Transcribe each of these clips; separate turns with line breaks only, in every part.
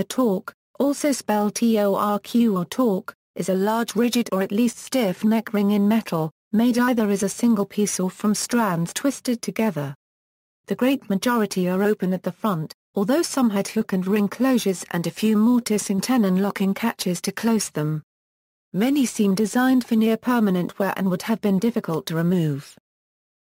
A torq, also spelled Torq or torque, is a large rigid or at least stiff neck ring in metal, made either as a single piece or from strands twisted together. The great majority are open at the front, although some had hook and ring closures and a few mortice and tenon locking catches to close them. Many seem designed for near-permanent wear and would have been difficult to remove.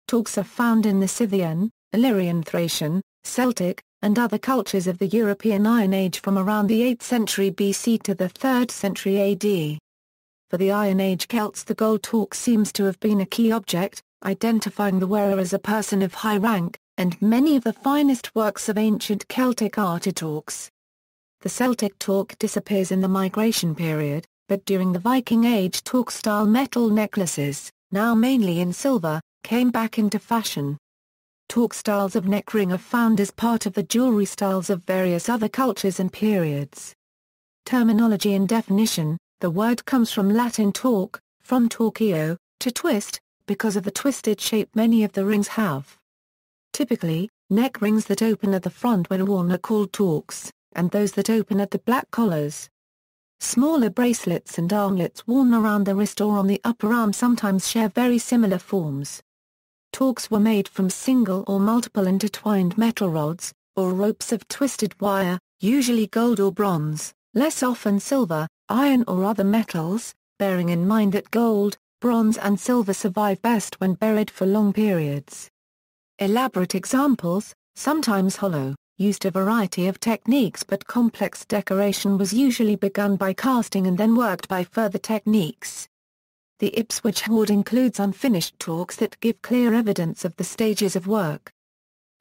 Torcs are found in the Scythian, Illyrian Thracian, Celtic, and other cultures of the European Iron Age from around the 8th century BC to the 3rd century AD. For the Iron Age Celts, the gold torq seems to have been a key object, identifying the wearer as a person of high rank, and many of the finest works of ancient Celtic art are torcs. The Celtic torq disappears in the migration period, but during the Viking Age torc-style metal necklaces, now mainly in silver, came back into fashion. Torq styles of neck ring are found as part of the jewellery styles of various other cultures and periods. Terminology and definition: the word comes from Latin torque, from torqueo, to twist, because of the twisted shape many of the rings have. Typically, neck rings that open at the front when worn are called torcs, and those that open at the black collars. Smaller bracelets and armlets worn around the wrist or on the upper arm sometimes share very similar forms. Torcs were made from single or multiple intertwined metal rods, or ropes of twisted wire, usually gold or bronze, less often silver, iron or other metals, bearing in mind that gold, bronze and silver survive best when buried for long periods. Elaborate examples, sometimes hollow, used a variety of techniques, but complex decoration was usually begun by casting and then worked by further techniques. The Ipswich hoard includes unfinished torcs that give clear evidence of the stages of work.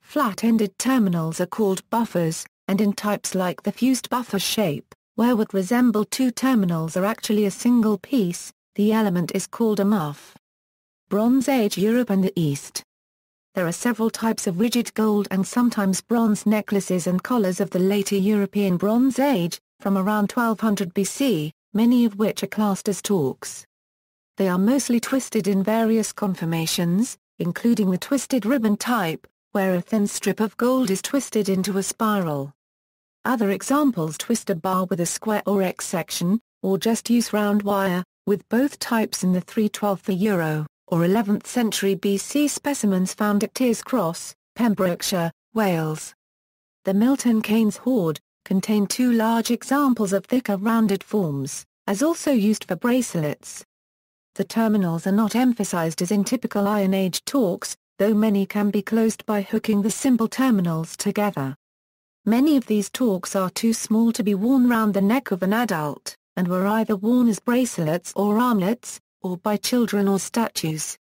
Flat-ended terminals are called buffers, and in types like the fused buffer shape, where what resemble two terminals are actually a single piece, the element is called a muff. Bronze Age Europe and the East. There are several types of rigid gold and sometimes bronze necklaces and collars of the later European Bronze Age, from around 1200 BC, many of which are classed as torcs. They are mostly twisted in various conformations, including the twisted ribbon type, where a thin strip of gold is twisted into a spiral. Other examples twist a bar with a square or X section, or just use round wire, with both types in the 3/12 euro, or 11th century BC specimens found at Tiers Cross, Pembrokeshire, Wales. The Milton Keynes hoard contained two large examples of thicker rounded forms, as also used for bracelets. The terminals are not emphasized as in typical Iron Age torcs, though many can be closed by hooking the simple terminals together. Many of these torcs are too small to be worn round the neck of an adult, and were either worn as bracelets or armlets, or by children or statues.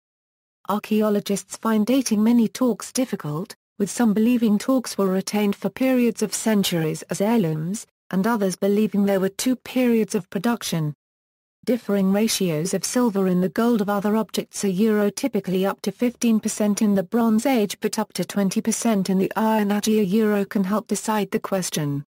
Archaeologists find dating many torcs difficult, with some believing torcs were retained for periods of centuries as heirlooms, and others believing there were two periods of production. Differing ratios of silver in the gold of other objects are typically up to 15% in the Bronze Age but up to 20% in the Iron Age. Euro can help decide the question.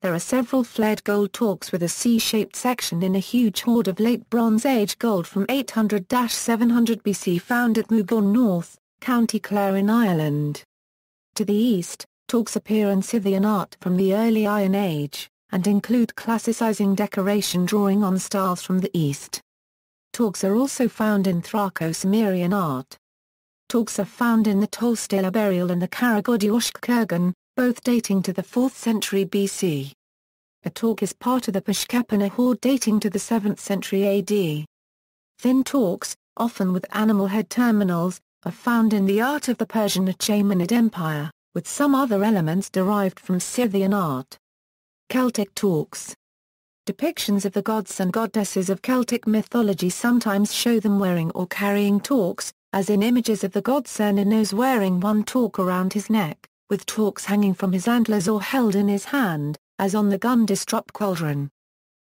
There are several flared gold torcs with a C-shaped section in a huge hoard of late Bronze Age gold from 800–700 BC found at Moorgorn North, County Clare in Ireland. To the east, torcs appear in Scythian art from the early Iron Age, and include classicizing decoration drawing on styles from the east. Torcs are also found in Thraco-Cimmerian art. Torcs are found in the Tolstila burial and the Karagodioshk kurgan, both dating to the 4th century BC. A torc is part of the Peshkepina hoard dating to the 7th century AD. Thin torcs, often with animal head terminals, are found in the art of the Persian Achaemenid Empire, with some other elements derived from Scythian art. Celtic torcs. Depictions of the gods and goddesses of Celtic mythology sometimes show them wearing or carrying torcs, as in images of the god Cernunnos wearing one torc around his neck, with torcs hanging from his antlers or held in his hand, as on the Gundestrup cauldron.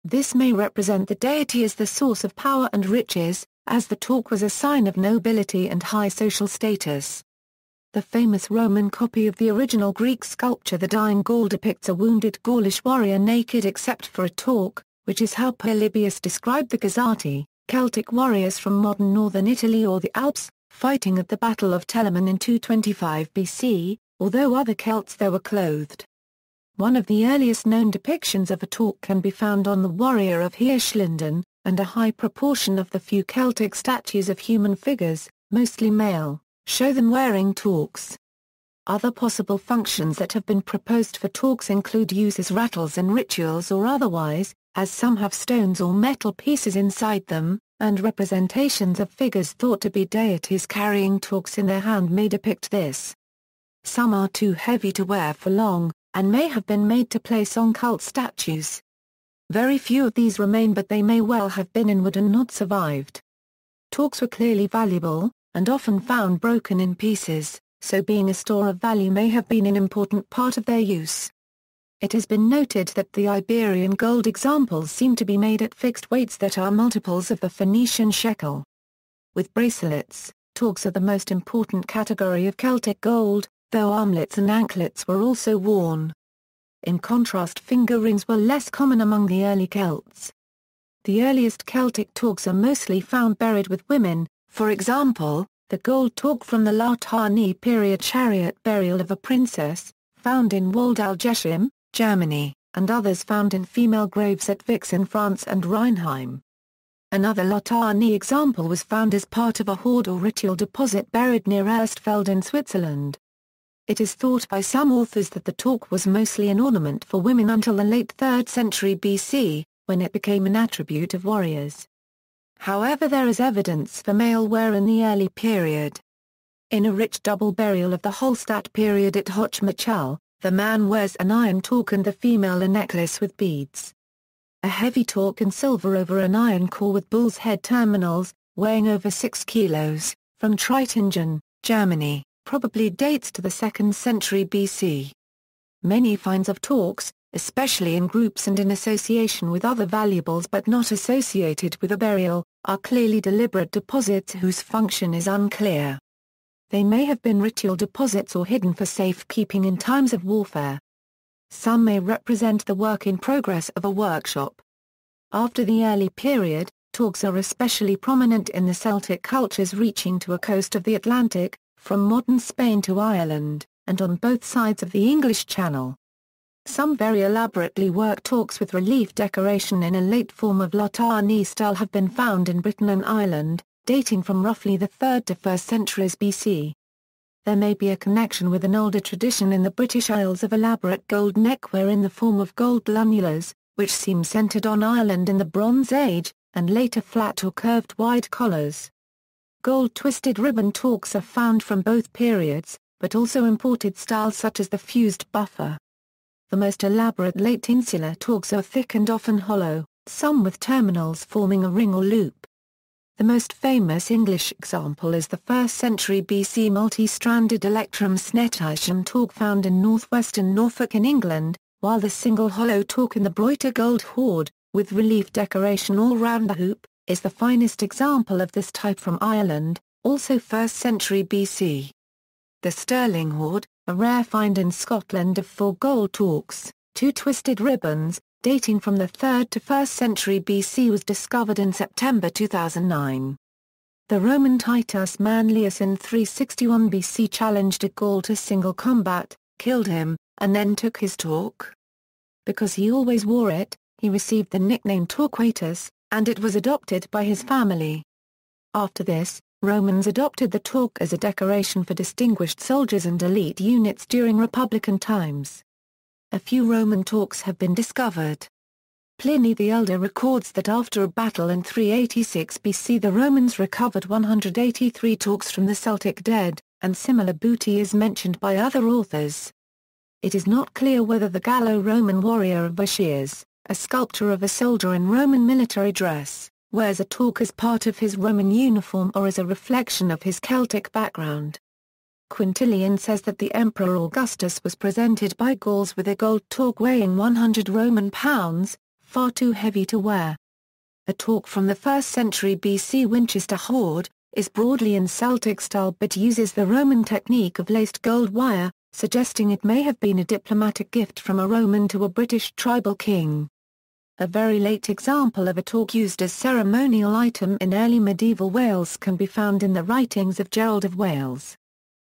This may represent the deity as the source of power and riches, as the torc was a sign of nobility and high social status. The famous Roman copy of the original Greek sculpture The Dying Gaul depicts a wounded Gaulish warrior naked except for a torc, which is how Polybius described the Gazati, Celtic warriors from modern northern Italy or the Alps, fighting at the Battle of Telamon in 225 BC, although other Celts there were clothed. One of the earliest known depictions of a torc can be found on the Warrior of Hirschlinden, and a high proportion of the few Celtic statues of human figures, mostly male, show them wearing torcs. Other possible functions that have been proposed for torcs include use as rattles in rituals or otherwise, as some have stones or metal pieces inside them, and representations of figures thought to be deities carrying torcs in their hand may depict this. Some are too heavy to wear for long, and may have been made to place on cult statues. Very few of these remain, but they may well have been in wood and not survived. Torcs were clearly valuable, and often found broken in pieces, so being a store of value may have been an important part of their use. It has been noted that the Iberian gold examples seem to be made at fixed weights that are multiples of the Phoenician shekel. With bracelets, torcs are the most important category of Celtic gold, though armlets and anklets were also worn. In contrast, finger rings were less common among the early Celts. The earliest Celtic torcs are mostly found buried with women, for example, the gold torc from the Latani period chariot burial of a princess, found in Wald-al-Jeshim, Germany, and others found in female graves at Vix in France and Rheinheim. Another Latani example was found as part of a hoard or ritual deposit buried near Erstfeld in Switzerland. It is thought by some authors that the torc was mostly an ornament for women until the late 3rd century BC, when it became an attribute of warriors. However, there is evidence for male wear in the early period. In a rich double burial of the Hallstatt period at Hochmachal, the man wears an iron torc and the female a necklace with beads. A heavy torc in silver over an iron core with bull's head terminals, weighing over 6 kilos, from Treitingen, Germany, probably dates to the 2nd century BC. Many finds of torcs, especially in groups and in association with other valuables but not associated with a burial, are clearly deliberate deposits whose function is unclear. They may have been ritual deposits or hidden for safekeeping in times of warfare. Some may represent the work in progress of a workshop. After the early period, torcs are especially prominent in the Celtic cultures reaching to a coast of the Atlantic, from modern Spain to Ireland, and on both sides of the English Channel. Some very elaborately worked torcs with relief decoration in a late form of Latani style have been found in Britain and Ireland, dating from roughly the 3rd to 1st centuries BC. There may be a connection with an older tradition in the British Isles of elaborate gold neckwear in the form of gold lunulars, which seem centered on Ireland in the Bronze Age, and later flat or curved wide collars. Gold twisted ribbon torcs are found from both periods, but also imported styles such as the fused buffer. The most elaborate late insular torcs are thick and often hollow, some with terminals forming a ring or loop. The most famous English example is the 1st century BC multi-stranded Electrum Snetischen torc found in northwestern Norfolk in England, while the single hollow torc in the Breuter gold hoard, with relief decoration all round the hoop, is the finest example of this type from Ireland, also 1st century BC. The Stirling hoard, a rare find in Scotland of 4 gold torcs, 2 twisted ribbons, dating from the 3rd to 1st century BC was discovered in September 2009. The Roman Titus Manlius in 361 BC challenged a Gaul to single combat, killed him, and then took his torc. Because he always wore it, he received the nickname Torquatus, and it was adopted by his family. After this, Romans adopted the torc as a decoration for distinguished soldiers and elite units during Republican times. A few Roman torcs have been discovered. Pliny the Elder records that after a battle in 386 BC the Romans recovered 183 torcs from the Celtic dead, and similar booty is mentioned by other authors. It is not clear whether the Gallo-Roman warrior of Vitiers, a sculpture of a soldier in Roman military dress, wears a torc as part of his Roman uniform or as a reflection of his Celtic background. Quintilian says that the Emperor Augustus was presented by Gauls with a gold torc weighing 100 Roman pounds, far too heavy to wear. A torc from the 1st century BC Winchester hoard, is broadly in Celtic style but uses the Roman technique of laced gold wire, suggesting it may have been a diplomatic gift from a Roman to a British tribal king. A very late example of a torc used as ceremonial item in early medieval Wales can be found in the writings of Gerald of Wales.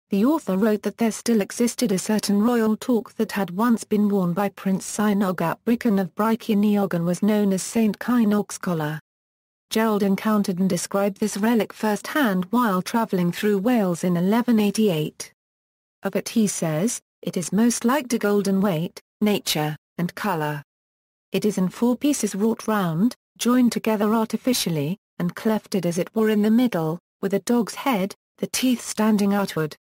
The author wrote that there still existed a certain royal torque that had once been worn by Prince Cynog ap Brychan of Brycheiniog and was known as Saint Cynog's collar. Gerald encountered and described this relic first-hand while travelling through Wales in 1188. Of it he says, "It is most like to golden weight, nature, and colour. It is in 4 pieces wrought round, joined together artificially, and clefted as it were in the middle, with a dog's head, the teeth standing outward.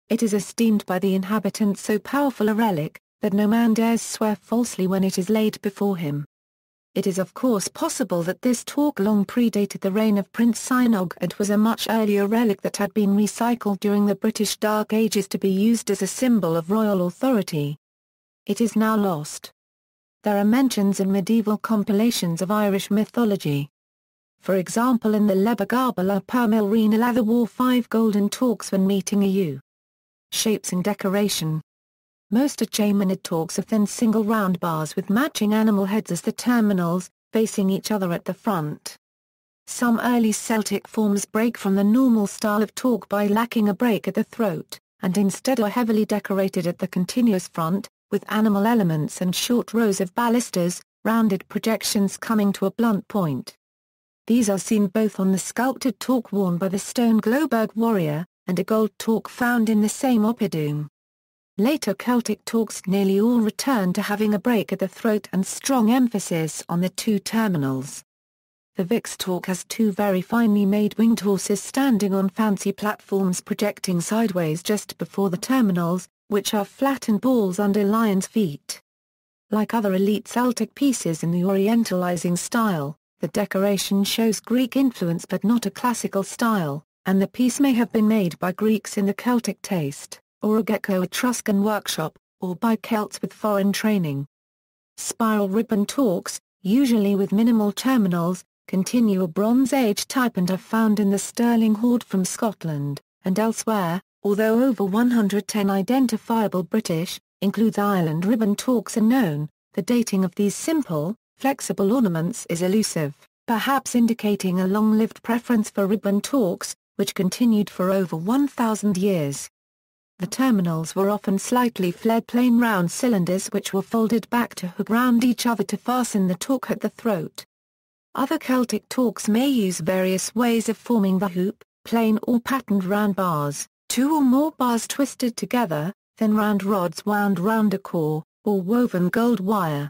It is esteemed by the inhabitants so powerful a relic, that no man dares swear falsely when it is laid before him." It is of course possible that this torque long predated the reign of Prince Cynog and was a much earlier relic that had been recycled during the British Dark Ages to be used as a symbol of royal authority. It is now lost. There are mentions in medieval compilations of Irish mythology. For example, in the Lebagarbala Permilrina Lather wore 5 golden torques when meeting a ewe. Shapes and decoration. Most achaemenid torques are thin single round bars with matching animal heads as the terminals, facing each other at the front. Some early Celtic forms break from the normal style of torque by lacking a break at the throat, and instead are heavily decorated at the continuous front, with animal elements and short rows of balusters, rounded projections coming to a blunt point. These are seen both on the sculpted torque worn by the stone Globerg warrior, and a gold torque found in the same oppidum. Later Celtic torques nearly all returned to having a break at the throat and strong emphasis on the 2 terminals. The Vix torque has 2 very finely made winged horses standing on fancy platforms projecting sideways just before the terminals, which are flattened balls under lion's feet. Like other elite Celtic pieces in the Orientalizing style, the decoration shows Greek influence but not a classical style, and the piece may have been made by Greeks in the Celtic taste, or a Gecko-Etruscan workshop, or by Celts with foreign training. Spiral ribbon torques, usually with minimal terminals, continue a Bronze Age type and are found in the Stirling hoard from Scotland, and elsewhere, although over 110 identifiable British, includes Ireland ribbon torques are known. The dating of these simple, flexible ornaments is elusive, perhaps indicating a long-lived preference for ribbon torques, which continued for over 1,000 years. The terminals were often slightly flared plain round cylinders which were folded back to hook round each other to fasten the torque at the throat. Other Celtic torques may use various ways of forming the hoop, plain or patterned round bars, 2 or more bars twisted together, thin round rods wound round a core, or woven gold wire.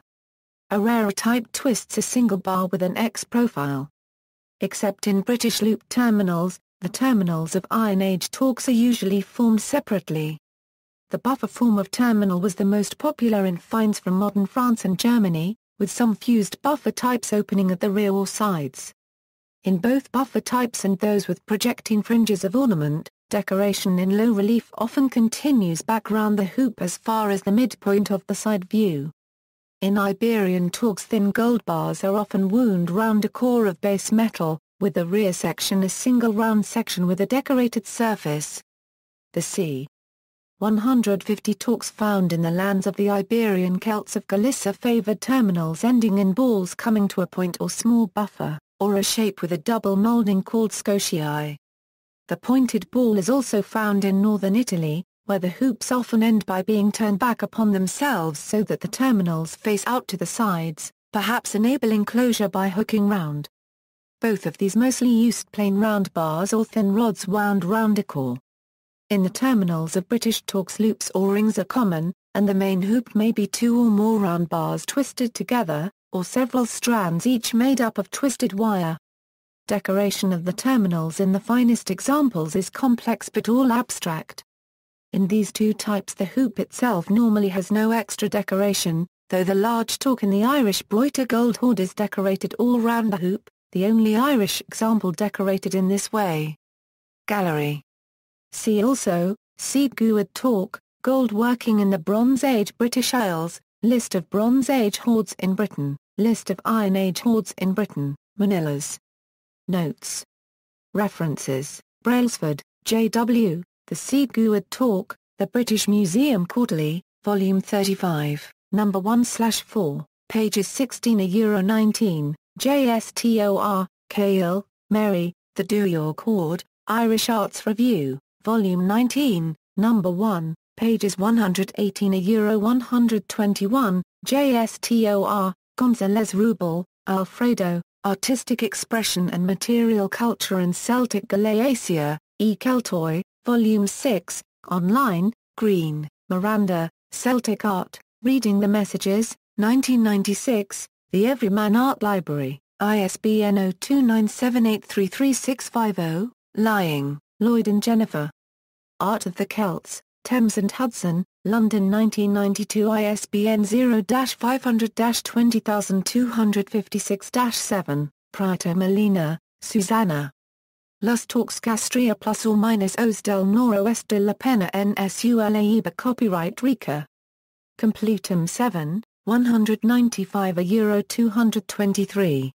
A rarer type twists a single bar with an X profile. Except in British loop terminals, the terminals of Iron Age torques are usually formed separately. The buffer form of terminal was the most popular in finds from modern France and Germany, with some fused buffer types opening at the rear or sides. In both buffer types and those with projecting fringes of ornament, decoration in low relief often continues back round the hoop as far as the midpoint of the side view. In Iberian torques, thin gold bars are often wound round a core of base metal, with the rear section a single round section with a decorated surface. The c. 150 torques found in the lands of the Iberian Celts of Galicia favoured terminals ending in balls coming to a point or small buffer, or a shape with a double moulding called scotiae. The pointed ball is also found in northern Italy, where the hoops often end by being turned back upon themselves so that the terminals face out to the sides, perhaps enabling closure by hooking round. Both of these mostly used plain round bars or thin rods wound round a core. In the terminals of British torques, loops or rings are common, and the main hoop may be 2 or more round bars twisted together, or several strands each made up of twisted wire. Decoration of the terminals in the finest examples is complex but all abstract. In these 2 types the hoop itself normally has no extra decoration, though the large torque in the Irish Broiter gold hoard is decorated all round the hoop, the only Irish example decorated in this way. Gallery. See also, seed gourd torque, gold working in the Bronze Age British Isles, list of Bronze Age hoards in Britain, list of Iron Age hoards in Britain, Manillas. Notes. References, Brailsford, J.W., The Seed Gourd Torque, The British Museum Quarterly, Volume 35, No. 1/4, pages 16-19, JSTOR, Cahill, Mary, The Duyork Hoard, Irish Arts Review, Volume 19, Number 1, pages 118 a €121, JSTOR, Gonzalez Rubel, Alfredo, Artistic Expression and Material Culture in Celtic Galatia, E. Keltoi, Volume 6, online, Green, Miranda, Celtic Art, Reading the Messages, 1996, The Everyman Art Library, ISBN 0297833650, Lying, Lloyd and Jennifer. Art of the Celts, Thames and Hudson, London 1992, ISBN 0-500-20256-7, Prieto Molina, Susanna. Los Torcs Castria plus or minus Os del Noroeste de la Pena en Sulaíba. Copyright Rica. Complutum 7, 195 €223.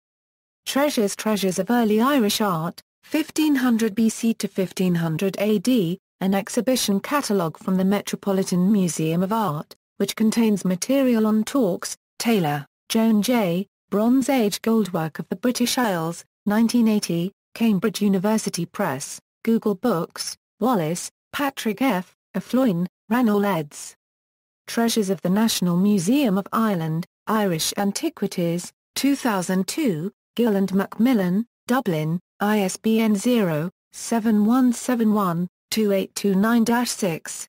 Treasures of Early Irish Art, 1500 BC to 1500 AD, an exhibition catalogue from the Metropolitan Museum of Art, which contains material on Torcs, Taylor, Joan J., Bronze Age goldwork of the British Isles, 1980, Cambridge University Press, Google Books, Wallace, Patrick F., Afloin, Ranald eds. Treasures of the National Museum of Ireland, Irish Antiquities, 2002, Gill and Macmillan, Dublin, ISBN 0-7171-2829-6.